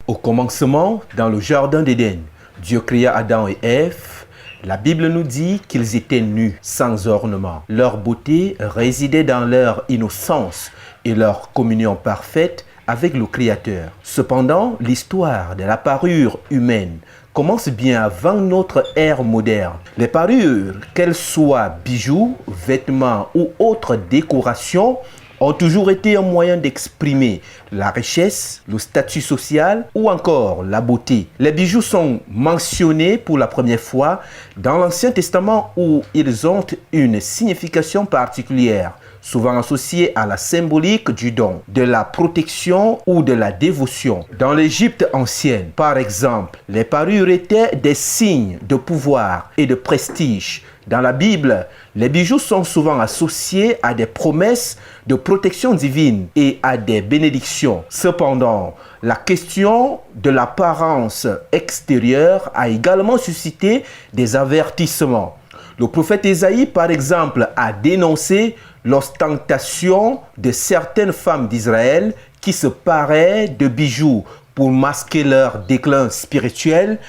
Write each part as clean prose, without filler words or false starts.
Au commencement, dans le jardin d'Éden, Dieu créa Adam et Ève. La Bible nous dit qu'ils étaient nus, sans ornement. Leur beauté résidait dans leur innocence et leur communion parfaite avec le Créateur. Cependant, l'histoire de la parure humaine commence bien avant notre ère moderne. Les parures, qu'elles soient bijoux, vêtements ou autres décorations, ont toujours été un moyen d'exprimer la richesse, le statut social ou encore la beauté. Les bijoux sont mentionnés pour la première fois dans l'Ancien Testament où ils ont une signification particulière, souvent associée à la symbolique du don, de la protection ou de la dévotion. Dans l'Égypte ancienne, par exemple, les parures étaient des signes de pouvoir et de prestige. Dans la Bible, les bijoux sont souvent associés à des promesses de protection divine et à des bénédictions. Cependant, la question de l'apparence extérieure a également suscité des avertissements. Le prophète Ésaïe, par exemple, a dénoncé l'ostentation de certaines femmes d'Israël qui se paraient de bijoux pour masquer leur déclin spirituel.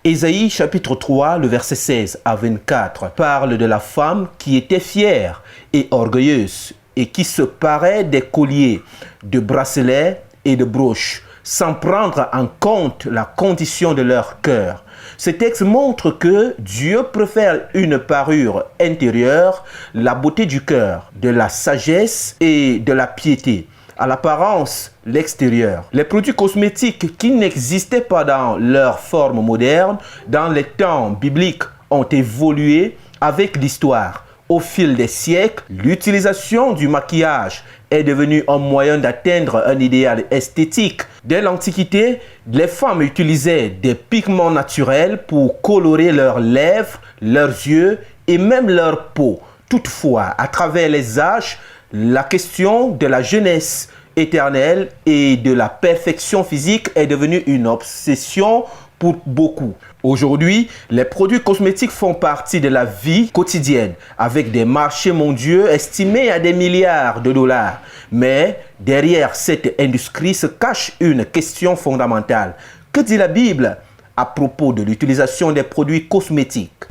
Ésaïe chapitre 3, le verset 16 à 24 parle de la femme qui était fière et orgueilleuse et qui se parait des colliers, de bracelets et de broches, sans prendre en compte la condition de leur cœur. Ce texte montre que Dieu préfère une parure intérieure, la beauté du cœur, de la sagesse et de la piété, à l'apparence, l'extérieur. Les produits cosmétiques qui n'existaient pas dans leur forme moderne, dans les temps bibliques, ont évolué avec l'histoire. Au fil des siècles, l'utilisation du maquillage est devenue un moyen d'atteindre un idéal esthétique. Dès l'Antiquité, les femmes utilisaient des pigments naturels pour colorer leurs lèvres, leurs yeux et même leur peau. Toutefois, à travers les âges, la question de la jeunesse éternelle et de la perfection physique est devenue une obsession pour beaucoup. Aujourd'hui, les produits cosmétiques font partie de la vie quotidienne avec des marchés mondiaux estimés à des milliards de dollars. Mais derrière cette industrie se cache une question fondamentale. Que dit la Bible à propos de l'utilisation des produits cosmétiques ?